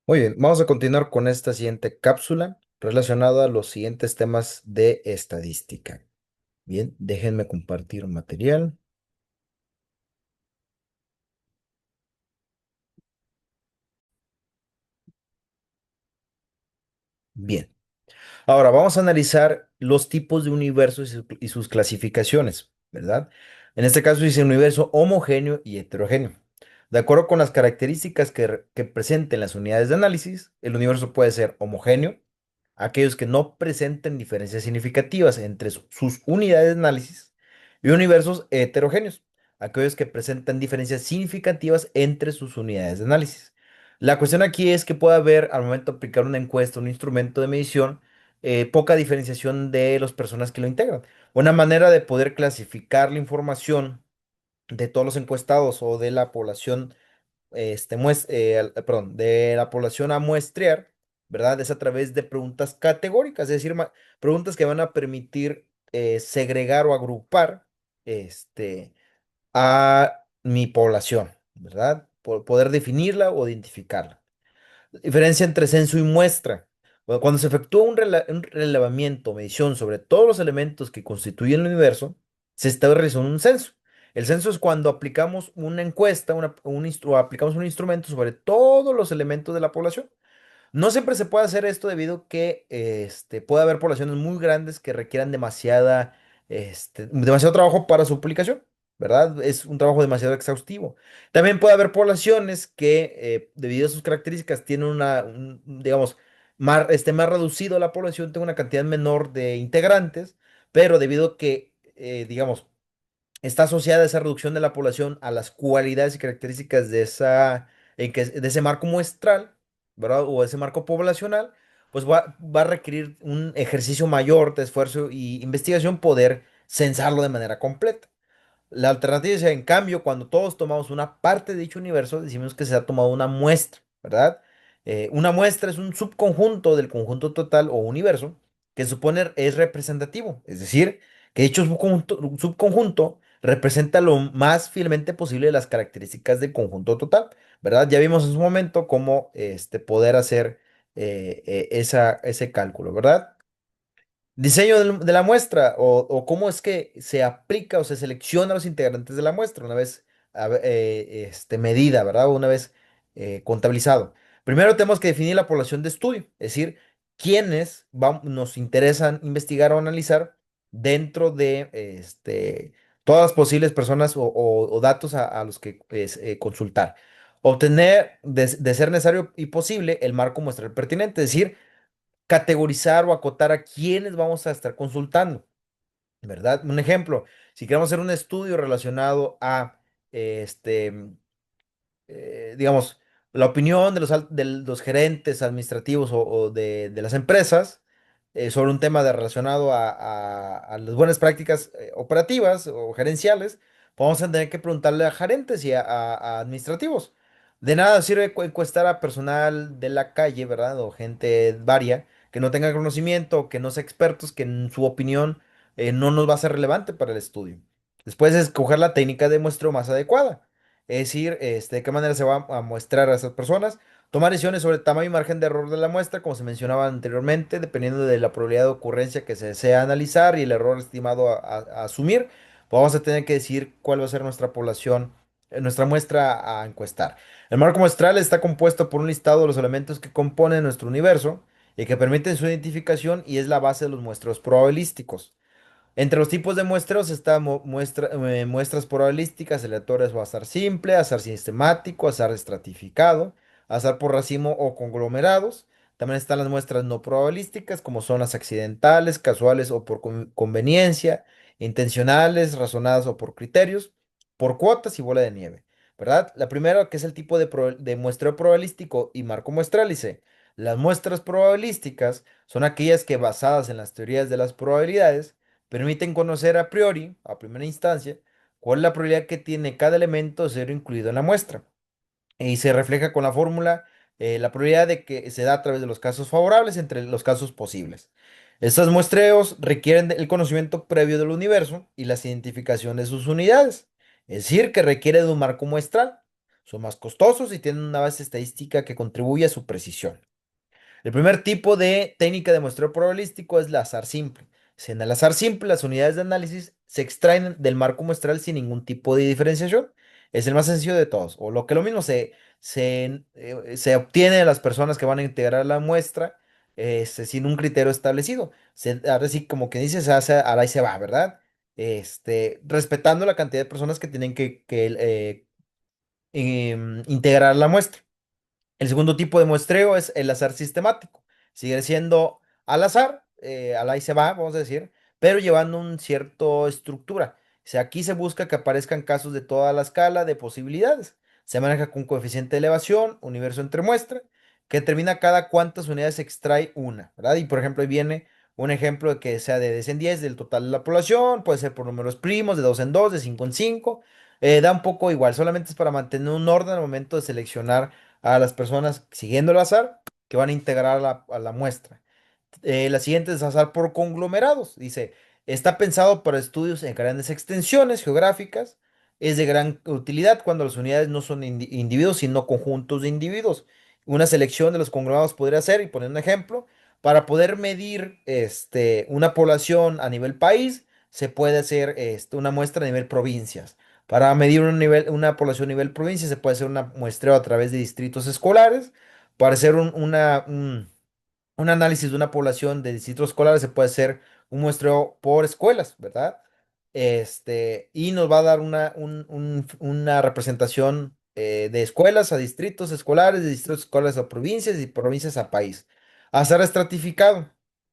Muy bien, vamos a continuar con esta siguiente cápsula relacionada a los siguientes temas de estadística. Bien, déjenme compartir material. Bien, ahora vamos a analizar los tipos de universos y sus clasificaciones, ¿verdad? En este caso dice universo homogéneo y heterogéneo. De acuerdo con las características que presenten las unidades de análisis, el universo puede ser homogéneo, aquellos que no presenten diferencias significativas entre sus unidades de análisis, y universos heterogéneos, aquellos que presentan diferencias significativas entre sus unidades de análisis. La cuestión aquí es que puede haber, al momento de aplicar una encuesta, un instrumento de medición, poca diferenciación de las personas que lo integran. Una manera de poder clasificar la información de todos los encuestados o de la población perdón, de la población a muestrear, ¿verdad? Es a través de preguntas categóricas, es decir, preguntas que van a permitir segregar o agrupar a mi población, ¿verdad? Poder definirla o identificarla. Diferencia entre censo y muestra. Bueno, cuando se efectúa un relevamiento o medición sobre todos los elementos que constituyen el universo, se está realizando un censo. El censo es cuando aplicamos una encuesta, o aplicamos un instrumento sobre todos los elementos de la población. No siempre se puede hacer esto debido a que puede haber poblaciones muy grandes que requieran demasiado trabajo para su publicación, ¿verdad? Es un trabajo demasiado exhaustivo. También puede haber poblaciones que, debido a sus características, tienen digamos, más reducido la población, tiene una cantidad menor de integrantes, pero debido a que, digamos, está asociada esa reducción de la población a las cualidades y características de ese marco muestral, ¿verdad? O ese marco poblacional, pues va a requerir un ejercicio mayor de esfuerzo y investigación poder censarlo de manera completa. La alternativa es, en cambio, cuando todos tomamos una parte de dicho universo, decimos que se ha tomado una muestra, ¿verdad? Una muestra es un subconjunto del conjunto total o universo que supone es representativo, es decir, que dicho subconjunto representa lo más fielmente posible las características del conjunto total, ¿verdad? Ya vimos en su momento cómo poder hacer ese cálculo, ¿verdad? Diseño de la muestra o cómo es que se aplica o se selecciona a los integrantes de la muestra una vez medida, ¿verdad? Una vez contabilizado. Primero tenemos que definir la población de estudio, es decir, quiénes nos interesan investigar o analizar dentro de todas las posibles personas o datos a los que consultar. Obtener, de ser necesario y posible, el marco muestral pertinente, es decir, categorizar o acotar a quiénes vamos a estar consultando, ¿verdad? Un ejemplo, si queremos hacer un estudio relacionado a, este, digamos, la opinión de los gerentes administrativos o de las empresas sobre un tema relacionado a las buenas prácticas operativas o gerenciales, pues vamos a tener que preguntarle a gerentes y a administrativos. De nada sirve encuestar a personal de la calle, ¿verdad? O gente varia que no tenga conocimiento, que no sea expertos, que en su opinión no nos va a ser relevante para el estudio. Después, escoger la técnica de muestreo más adecuada. Es decir, de qué manera se va a muestrar a esas personas. Tomar decisiones sobre el tamaño y margen de error de la muestra, como se mencionaba anteriormente, dependiendo de la probabilidad de ocurrencia que se desea analizar y el error estimado a asumir, pues vamos a tener que decidir cuál va a ser nuestra población, nuestra muestra a encuestar. El marco muestral está compuesto por un listado de los elementos que componen nuestro universo y que permiten su identificación y es la base de los muestreos probabilísticos. Entre los tipos de muestreos está muestras probabilísticas, aleatorias o azar simple, azar sistemático, azar estratificado, azar por racimo o conglomerados. También están las muestras no probabilísticas, como son las accidentales, casuales o por conveniencia, intencionales, razonadas o por criterios, por cuotas y bola de nieve, ¿verdad? La primera, que es el tipo de muestreo probabilístico y marco muestral, dice, las muestras probabilísticas son aquellas que basadas en las teorías de las probabilidades, permiten conocer a priori, a primera instancia, cuál es la probabilidad que tiene cada elemento de ser incluido en la muestra. Y se refleja con la fórmula la probabilidad de que se da a través de los casos favorables entre los casos posibles. Estos muestreos requieren el conocimiento previo del universo y la identificación de sus unidades, es decir, que requiere de un marco muestral. son más costosos y tienen una base estadística que contribuye a su precisión. El primer tipo de técnica de muestreo probabilístico es el azar simple. Si en el azar simple las unidades de análisis se extraen del marco muestral sin ningún tipo de diferenciación. Es el más sencillo de todos. O lo que lo mismo se obtiene de las personas que van a integrar la muestra sin un criterio establecido. Ahora sí, como que dice, se hace, ahora y se va, ¿verdad? Respetando la cantidad de personas que tienen que integrar la muestra. El segundo tipo de muestreo es el azar sistemático. Sigue siendo al azar, al ahí se va, vamos a decir, pero llevando un cierto estructura. O sea, aquí se busca que aparezcan casos de toda la escala de posibilidades. Se maneja con coeficiente de elevación, universo entre muestra, que determina cada cuántas unidades se extrae una, ¿verdad? Y por ejemplo, ahí viene un ejemplo de que sea de 10 en 10 del total de la población, puede ser por números primos, de 2 en 2, de 5 en 5. Da un poco igual, solamente es para mantener un orden al momento de seleccionar a las personas siguiendo el azar que van a integrar a la muestra. La siguiente es azar por conglomerados. Dice, está pensado para estudios en grandes extensiones geográficas. Es de gran utilidad cuando las unidades no son individuos, sino conjuntos de individuos. Una selección de los conglomerados podría ser, y poner un ejemplo, para poder medir una población a nivel país, se puede hacer una muestra a nivel provincias. Para medir una población a nivel provincia, se puede hacer una muestreo a través de distritos escolares. Para hacer un análisis de una población de distritos escolares se puede hacer un muestreo por escuelas, ¿verdad? Y nos va a dar una representación de escuelas a distritos escolares, de distritos escolares a provincias y provincias a país. Azar estratificado.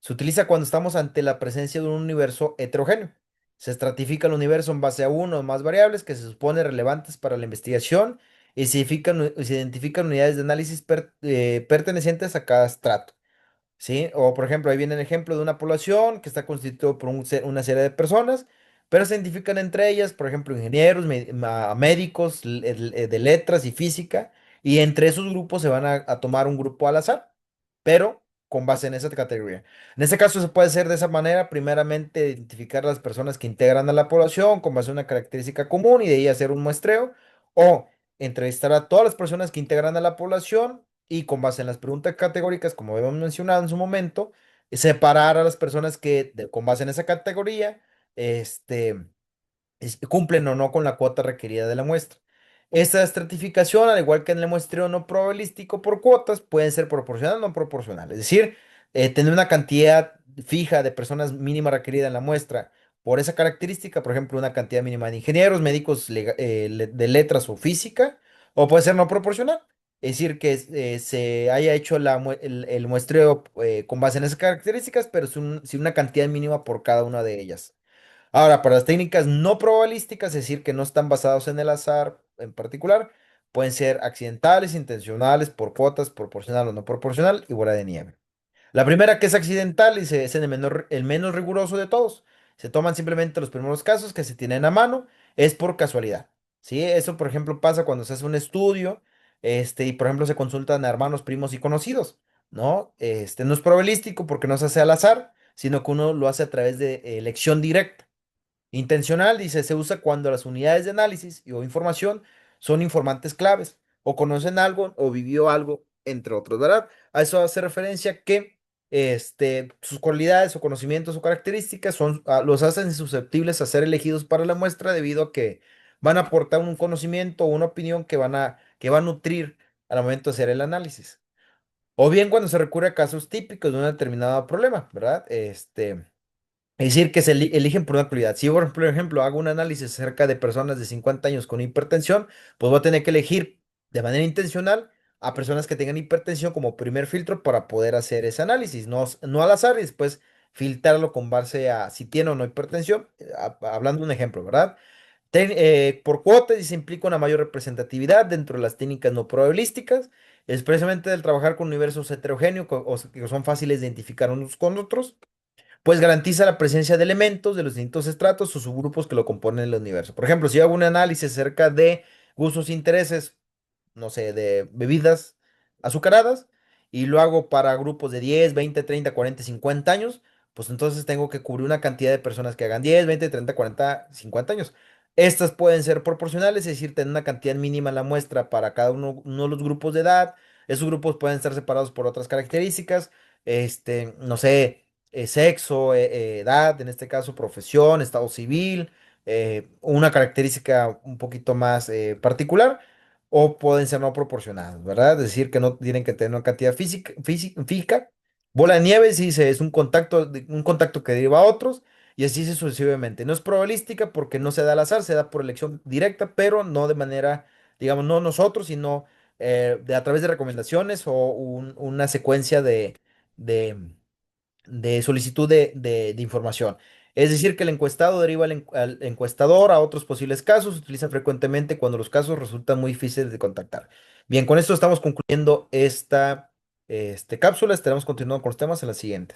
Se utiliza cuando estamos ante la presencia de un universo heterogéneo. Se estratifica el universo en base a uno o más variables que se supone relevantes para la investigación y se identifican unidades de análisis pertenecientes a cada estrato. ¿Sí? O por ejemplo, ahí viene el ejemplo de una población que está constituido por una serie de personas, pero se identifican entre ellas, por ejemplo, ingenieros, médicos, de letras y física, y entre esos grupos se van a tomar un grupo al azar, pero con base en esa categoría. En este caso se puede hacer de esa manera, primeramente identificar las personas que integran a la población con base en una característica común y de ahí hacer un muestreo, o entrevistar a todas las personas que integran a la población y con base en las preguntas categóricas, como habíamos mencionado en su momento, separar a las personas que con base en esa categoría este, cumplen o no con la cuota requerida de la muestra. Esta estratificación, al igual que en el muestreo no probabilístico por cuotas, pueden ser proporcional o no proporcional. Es decir, tener una cantidad fija de personas mínima requerida en la muestra por esa característica, por ejemplo, una cantidad mínima de ingenieros, médicos de letras o física, o puede ser no proporcional. Es decir, que se haya hecho el muestreo con base en esas características, pero sin una cantidad mínima por cada una de ellas. Ahora, para las técnicas no probabilísticas, es decir, que no están basados en el azar en particular, pueden ser accidentales, intencionales, por cuotas, proporcional o no proporcional y bola de nieve. La primera, que es accidental, y es el menos riguroso de todos. Se toman simplemente los primeros casos que se tienen a mano, es por casualidad. ¿Sí? Eso, por ejemplo, pasa cuando se hace un estudio, y por ejemplo se consultan a hermanos, primos y conocidos, ¿no? No es probabilístico porque no se hace al azar, sino que uno lo hace a través de elección directa. Intencional, dice, se usa cuando las unidades de análisis o información son informantes claves, o conocen algo, o vivió algo, entre otros, ¿verdad? A eso hace referencia que sus cualidades o conocimientos o características los hacen susceptibles a ser elegidos para la muestra debido a que van a aportar un conocimiento o una opinión que va a nutrir al momento de hacer el análisis. O bien cuando se recurre a casos típicos de un determinado problema, ¿verdad? Es decir, que eligen por una prioridad. Si yo, por ejemplo, hago un análisis acerca de personas de 50 años con hipertensión, pues voy a tener que elegir de manera intencional a personas que tengan hipertensión como primer filtro para poder hacer ese análisis, no al azar y después filtrarlo con base a si tiene o no hipertensión, hablando de un ejemplo, ¿verdad? Por cuotas y se implica una mayor representatividad dentro de las técnicas no probabilísticas, expresamente del trabajar con universos heterogéneos que son fáciles de identificar unos con otros, pues garantiza la presencia de elementos de los distintos estratos o subgrupos que lo componen el universo. Por ejemplo, si yo hago un análisis acerca de gustos e intereses, no sé, de bebidas azucaradas, y lo hago para grupos de 10, 20, 30, 40, 50 años, pues entonces tengo que cubrir una cantidad de personas que hagan 10, 20, 30, 40, 50 años. Estas pueden ser proporcionales, es decir, tener una cantidad mínima en la muestra para cada uno de los grupos de edad. Esos grupos pueden estar separados por otras características, no sé, sexo, edad, en este caso, profesión, estado civil, una característica un poquito más particular, o pueden ser no proporcionadas, ¿verdad? Es decir, que no tienen que tener una cantidad física. Bola de nieve, sí, es un contacto, un contacto que deriva a otros. Y así sucesivamente. No es probabilística porque no se da al azar, se da por elección directa, pero no de manera, digamos, no nosotros, sino a través de recomendaciones o una secuencia de, de solicitud de información. Es decir, que el encuestado deriva al encuestador a otros posibles casos, se utiliza frecuentemente cuando los casos resultan muy difíciles de contactar. Bien, con esto estamos concluyendo esta cápsula, estaremos continuando con los temas en las siguientes.